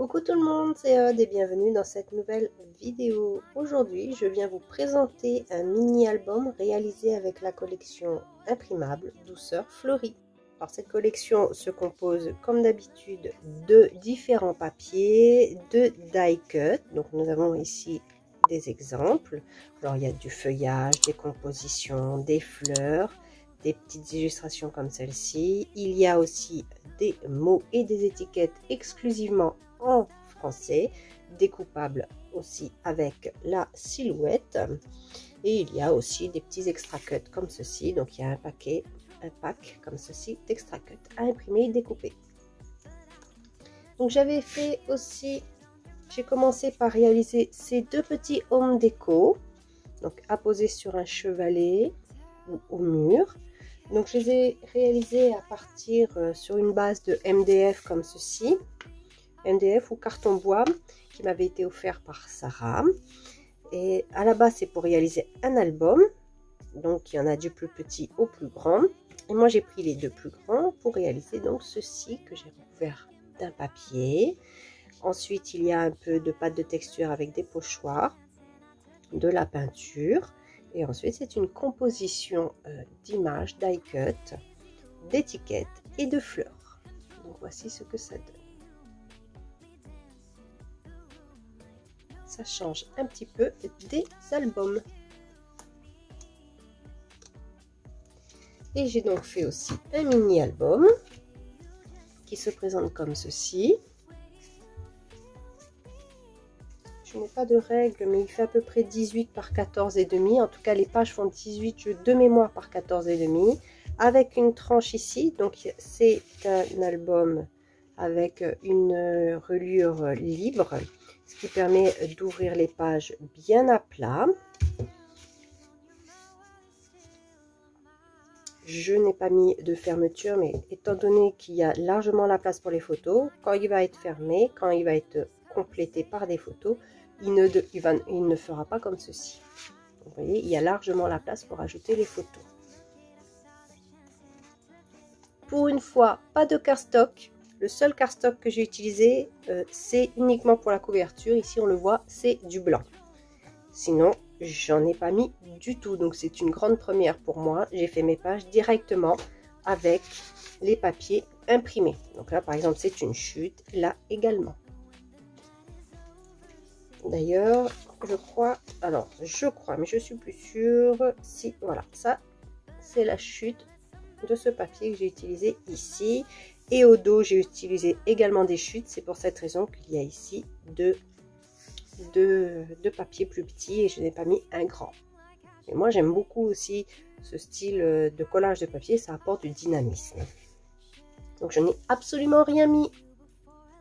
Coucou tout le monde, c'est Aude et bienvenue dans cette nouvelle vidéo. Aujourd'hui, je viens vous présenter un mini-album réalisé avec la collection imprimable Douceur Fleurie. Alors cette collection se compose comme d'habitude de différents papiers, de die cut. Donc nous avons ici des exemples. Alors il y a du feuillage, des compositions, des fleurs, des petites illustrations comme celle-ci. Il y a aussi des mots et des étiquettes exclusivement en français, découpables aussi avec la silhouette. Et il y a aussi des petits extra cuts comme ceci. Donc il y a un pack comme ceci d'extra cuts à imprimer et découper. Donc j'avais fait aussi, j'ai commencé par réaliser ces deux petits home déco, donc à poser sur un chevalet ou au mur. Donc je les ai réalisés à partir sur une base de MDF comme ceci, MDF ou carton bois qui m'avait été offert par Sarah. Et à la base c'est pour réaliser un album, donc il y en a du plus petit au plus grand. Et moi j'ai pris les deux plus grands pour réaliser donc ceci que j'ai recouvert d'un papier. Ensuite il y a un peu de pâte de texture avec des pochoirs, de la peinture. Et ensuite, c'est une composition d'images, die cut, d'étiquettes et de fleurs. Donc, voici ce que ça donne. Ça change un petit peu des albums. Et j'ai donc fait aussi un mini-album qui se présente comme ceci. Je n'ai pas de règle, mais il fait à peu près 18 par 14,5. En tout cas, les pages font 18 de mémoire par 14,5. Avec une tranche ici. Donc, c'est un album avec une reliure libre. Ce qui permet d'ouvrir les pages bien à plat. Je n'ai pas mis de fermeture, mais étant donné qu'il y a largement la place pour les photos, quand il va être fermé, quand il va être complété par des photos, il ne fera pas comme ceci. Vous voyez, il y a largement la place pour ajouter les photos. Pour une fois, pas de cardstock. Le seul cardstock que j'ai utilisé, c'est uniquement pour la couverture. Ici, on le voit, c'est du blanc. Sinon, j'en ai pas mis du tout. Donc, c'est une grande première pour moi. J'ai fait mes pages directement avec les papiers imprimés. Donc là, par exemple, c'est une chute. Là également. D'ailleurs, je crois, mais je suis plus sûre, si, voilà, ça, c'est la chute de ce papier que j'ai utilisé ici. Et au dos, j'ai utilisé également des chutes. C'est pour cette raison qu'il y a ici deux papiers plus petits et je n'ai pas mis un grand. Et moi, j'aime beaucoup aussi ce style de collage de papier, ça apporte du dynamisme. Donc, je n'ai absolument rien mis,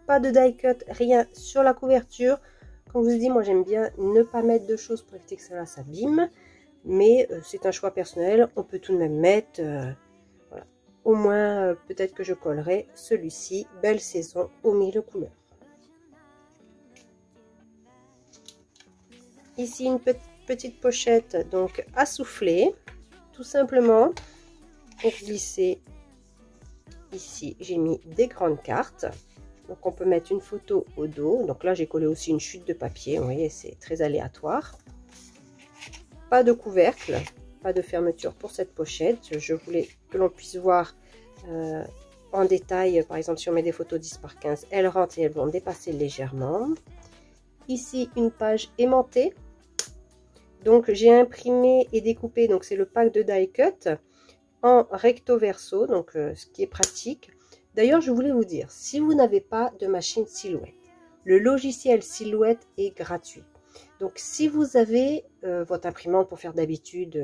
pas de die cut, rien sur la couverture. Comme je vous ai dit, moi j'aime bien ne pas mettre de choses pour éviter que cela s'abîme. Mais c'est un choix personnel. On peut tout de même mettre, voilà. Au moins, peut-être que je collerai celui-ci, Belle Saison aux 1000 couleurs. Ici, une petite pochette donc à souffler. Tout simplement, pour glisser ici, j'ai mis des grandes cartes. Donc on peut mettre une photo au dos. Donc là j'ai collé aussi une chute de papier. Vous voyez, c'est très aléatoire. Pas de couvercle, pas de fermeture pour cette pochette. Je voulais que l'on puisse voir en détail. Par exemple, si on met des photos 10 par 15, elles rentrent et elles vont dépasser légèrement. Ici une page aimantée. Donc j'ai imprimé et découpé. Donc c'est le pack de die cut en recto verso. Donc ce qui est pratique. D'ailleurs, je voulais vous dire, si vous n'avez pas de machine Silhouette, le logiciel Silhouette est gratuit. Donc, si vous avez votre imprimante pour faire d'habitude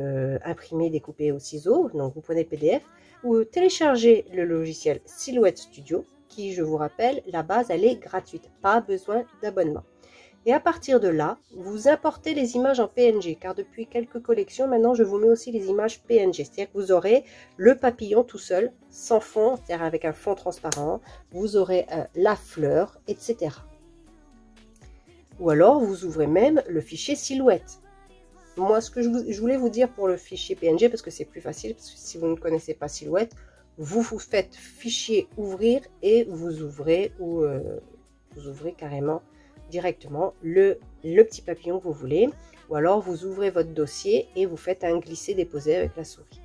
imprimer, découper au ciseau, donc vous prenez le PDF, ou téléchargez le logiciel Silhouette Studio, qui, je vous rappelle, la base, elle est gratuite, pas besoin d'abonnement. Et à partir de là, vous importez les images en PNG, car depuis quelques collections, maintenant, je vous mets aussi les images PNG. C'est-à-dire que vous aurez le papillon tout seul, sans fond, c'est-à-dire avec un fond transparent. Vous aurez la fleur, etc. Ou alors, vous ouvrez même le fichier Silhouette. Moi, ce que je voulais vous dire pour le fichier PNG, parce que c'est plus facile, parce que si vous ne connaissez pas Silhouette, vous faites fichier ouvrir et vous ouvrez ou vous ouvrez carrément directement le petit papillon que vous voulez, ou alors vous ouvrez votre dossier et vous faites un glisser-déposer avec la souris.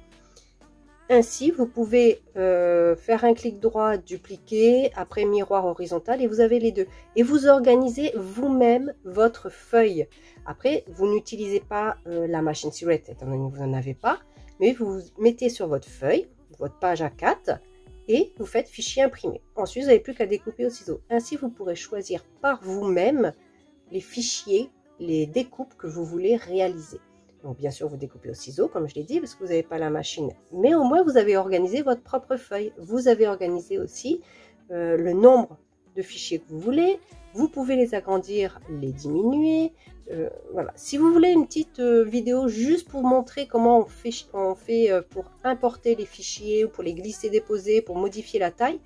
Ainsi, vous pouvez faire un clic droit, dupliquer, après miroir horizontal et vous avez les deux. Et vous organisez vous-même votre feuille. Après, vous n'utilisez pas la machine Silhouette, étant donné que vous n'en avez pas, mais vous mettez sur votre feuille, votre page A4, et vous faites fichier imprimé. Ensuite, vous n'avez plus qu'à découper au ciseau. Ainsi, vous pourrez choisir par vous-même les fichiers, les découpes que vous voulez réaliser. Donc, bien sûr, vous découpez au ciseau, comme je l'ai dit, parce que vous n'avez pas la machine. Mais au moins, vous avez organisé votre propre feuille. Vous avez organisé aussi le nombre de fichiers que vous voulez. Vous pouvez les agrandir, les diminuer. Voilà. Si vous voulez une petite vidéo juste pour montrer comment on fait pour importer les fichiers ou pour les glisser-déposer, pour modifier la taille,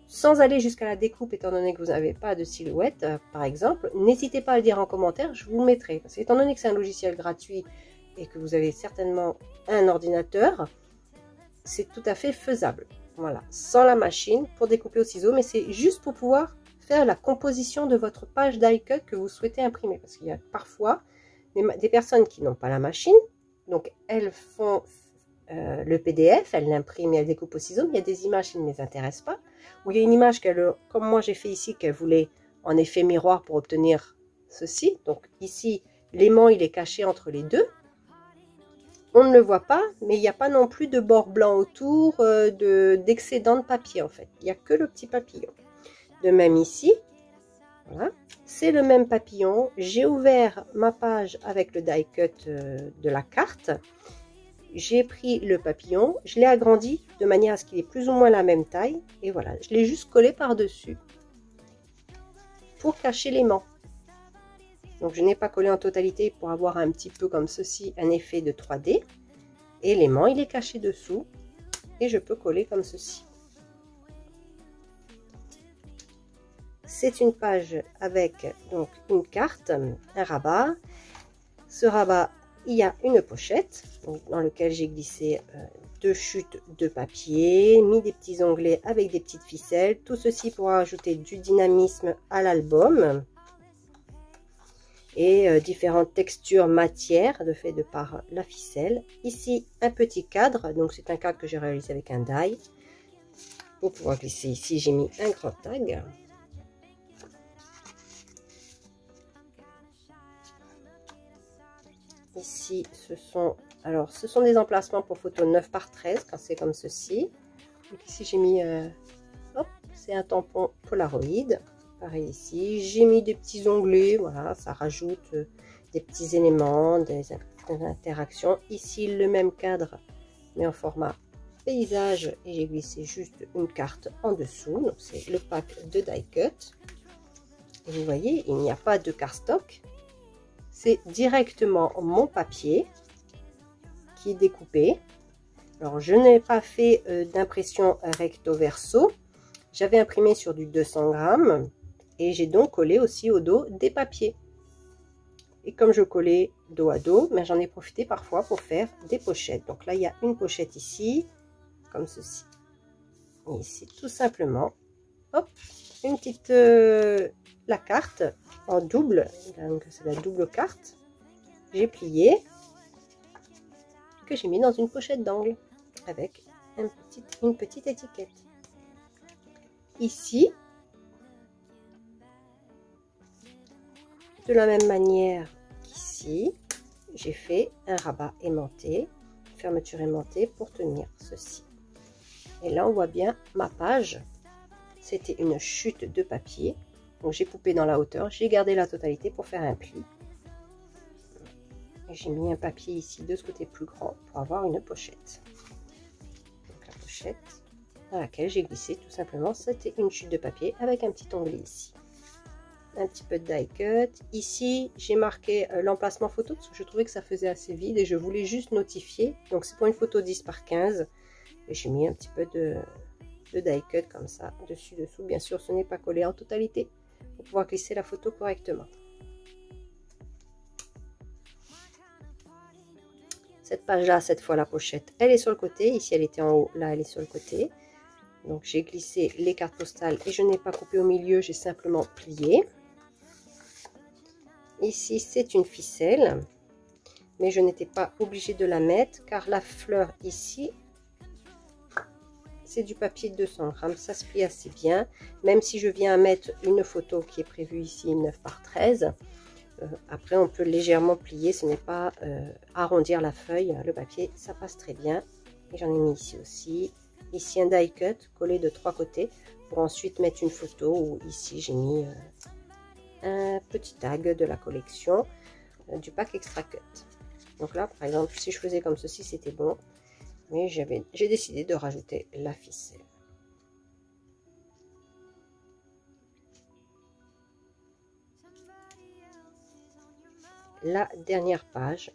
sans aller jusqu'à la découpe, étant donné que vous n'avez pas de silhouette, par exemple, n'hésitez pas à le dire en commentaire, je vous mettrai. Parce qu'étant donné que c'est un logiciel gratuit et que vous avez certainement un ordinateur, c'est tout à fait faisable. Voilà, sans la machine pour découper au ciseau, mais c'est juste pour pouvoir faire la composition de votre page die cut que vous souhaitez imprimer. Parce qu'il y a parfois des personnes qui n'ont pas la machine, donc elles font le PDF, elles l'impriment et elles découpent au ciseau, mais il y a des images qui ne les intéressent pas. Ou il y a une image qu'elle, comme moi j'ai fait ici, qu'elle voulait en effet miroir pour obtenir ceci. Donc ici, l'aimant il est caché entre les deux. On ne le voit pas, mais il n'y a pas non plus de bord blanc autour, d'excédent de papier en fait. Il n'y a que le petit papillon. De même ici, voilà, c'est le même papillon. J'ai ouvert ma page avec le die cut de la carte. J'ai pris le papillon, je l'ai agrandi de manière à ce qu'il ait plus ou moins la même taille. Et voilà, je l'ai juste collé par-dessus pour cacher l'aimant. Donc je n'ai pas collé en totalité pour avoir un petit peu comme ceci, un effet de 3D. Et l'aimant, il est caché dessous. Et je peux coller comme ceci. C'est une page avec donc une carte, un rabat. Ce rabat, il y a une pochette dans laquelle j'ai glissé deux chutes de papier, mis des petits onglets avec des petites ficelles. Tout ceci pour ajouter du dynamisme à l'album. Et différentes textures matières de fait de par la ficelle. Ici, un petit cadre. Donc, c'est un cadre que j'ai réalisé avec un die. Pour pouvoir glisser ici, j'ai mis un grand tag. Ici, ce sont des emplacements pour photos 9 par 13 quand c'est comme ceci. Donc ici, j'ai mis, c'est un tampon Polaroid. Pareil ici, j'ai mis des petits onglets, voilà, ça rajoute des petits éléments, des interactions. Ici, le même cadre, mais en format paysage, et j'ai glissé juste une carte en dessous. Donc, c'est le pack de die cut. Et vous voyez, il n'y a pas de cardstock. C'est directement mon papier qui est découpé. Alors, je n'ai pas fait d'impression recto verso. J'avais imprimé sur du 200 grammes et j'ai donc collé aussi au dos des papiers. Et comme je collais dos à dos, ben, j'en ai profité parfois pour faire des pochettes. Donc là, il y a une pochette ici, comme ceci. Et ici, tout simplement, hop, une petite, la carte en double, donc c'est la double carte, j'ai plié, que j'ai mis dans une pochette d'angle avec une petite étiquette. Ici, de la même manière qu'ici, j'ai fait un rabat aimanté, fermeture aimantée pour tenir ceci. Et là, on voit bien ma page. C'était une chute de papier. Donc, j'ai coupé dans la hauteur. J'ai gardé la totalité pour faire un pli. J'ai mis un papier ici de ce côté plus grand pour avoir une pochette. Donc, la pochette dans laquelle j'ai glissé tout simplement, c'était une chute de papier avec un petit onglet ici. Un petit peu de die cut. Ici, j'ai marqué l'emplacement photo parce que je trouvais que ça faisait assez vide et je voulais juste notifier. Donc, c'est pour une photo 10 par 15. Et j'ai mis un petit peu de die cut comme ça, dessus-dessous. Bien sûr, ce n'est pas collé en totalité pour pouvoir glisser la photo correctement. Cette page-là, cette fois, la pochette, elle est sur le côté. Ici, elle était en haut. Là, elle est sur le côté. Donc j'ai glissé les cartes postales et je n'ai pas coupé au milieu, j'ai simplement plié. Ici c'est une ficelle, mais je n'étais pas obligée de la mettre car la fleur ici, c'est du papier 200 grammes, ça se plie assez bien. Même si je viens à mettre une photo qui est prévue ici 9 par 13, après on peut légèrement plier, ce n'est pas arrondir la feuille, le papier ça passe très bien. Et j'en ai mis ici aussi. Ici un die cut collé de 3 côtés pour ensuite mettre une photo. Ou ici j'ai mis un petit tag de la collection du pack extra cut. Donc là par exemple si je faisais comme ceci c'était bon, mais j'ai décidé de rajouter la ficelle. La dernière page.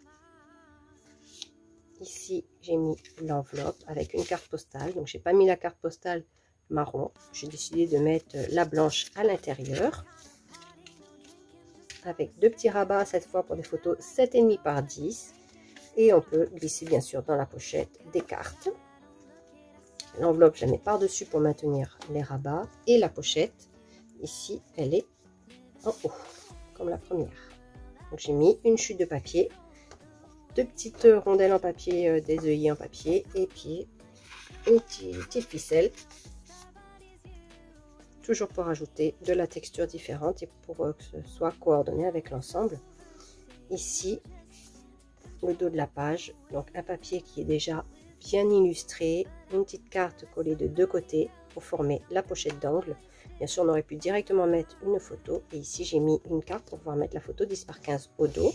Ici, j'ai mis l'enveloppe avec une carte postale. Donc, j'ai pas mis la carte postale marron. J'ai décidé de mettre la blanche à l'intérieur. Avec 2 petits rabats, cette fois pour des photos 7,5 par 10. Et on peut glisser, bien sûr, dans la pochette des cartes. L'enveloppe, je la mets par-dessus pour maintenir les rabats. Et la pochette, ici, elle est en haut, comme la première. Donc, j'ai mis une chute de papier. 2 petites rondelles en papier, des œillets en papier, et puis une petite ficelle, toujours pour ajouter de la texture différente et pour que ce soit coordonné avec l'ensemble. Ici, le dos de la page, donc un papier qui est déjà bien illustré, une petite carte collée de 2 côtés pour former la pochette d'angle. Bien sûr, on aurait pu directement mettre une photo, et ici j'ai mis une carte pour pouvoir mettre la photo 10 par 15 au dos.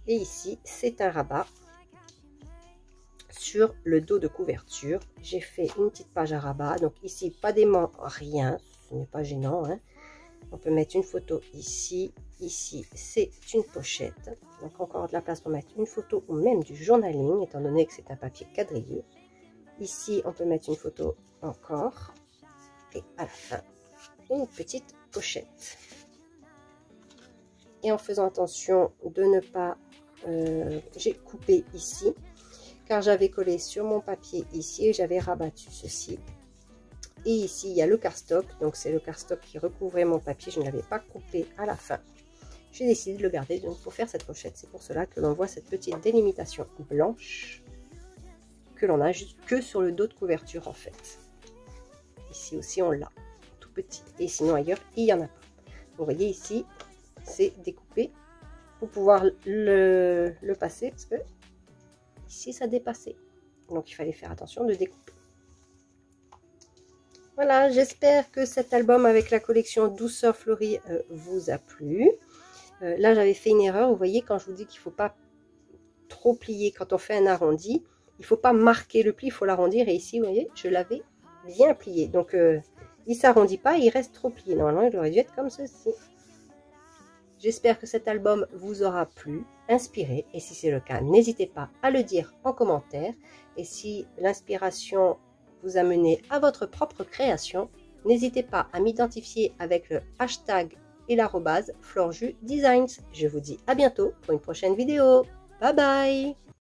Et ici, c'est un rabat sur le dos de couverture. J'ai fait une petite page à rabat. Donc ici, pas d'aimant, rien. Ce n'est pas gênant, hein. On peut mettre une photo ici. Ici, c'est une pochette. Donc encore de la place pour mettre une photo ou même du journaling, étant donné que c'est un papier quadrillé. Ici, on peut mettre une photo encore. Et à la fin, une petite pochette. Et en faisant attention de ne pas... j'ai coupé ici car j'avais collé sur mon papier ici et j'avais rabattu ceci. Et ici il y a le cardstock, donc c'est le cardstock qui recouvrait mon papier, je ne l'avais pas coupé à la fin. J'ai décidé de le garder donc pour faire cette pochette. C'est pour cela que l'on voit cette petite délimitation blanche que l'on a juste que sur le dos de couverture en fait. Ici aussi on l'a tout petit, et sinon ailleurs il n'y en a pas. Vous voyez ici c'est découpé pour pouvoir le passer, parce que ici ça dépassait, donc il fallait faire attention de découper. Voilà, j'espère que cet album avec la collection Douceur Fleurie vous a plu. Là j'avais fait une erreur, vous voyez, quand je vous dis qu'il ne faut pas trop plier quand on fait un arrondi, il ne faut pas marquer le pli, il faut l'arrondir, et ici vous voyez je l'avais bien plié, donc il ne s'arrondit pas, il reste trop plié. Normalement il aurait dû être comme ceci. J'espère que cet album vous aura plu, inspiré, et si c'est le cas, n'hésitez pas à le dire en commentaire. Et si l'inspiration vous a mené à votre propre création, n'hésitez pas à m'identifier avec le hashtag et l'arrobase FloreJusDesigns. Je vous dis à bientôt pour une prochaine vidéo. Bye bye!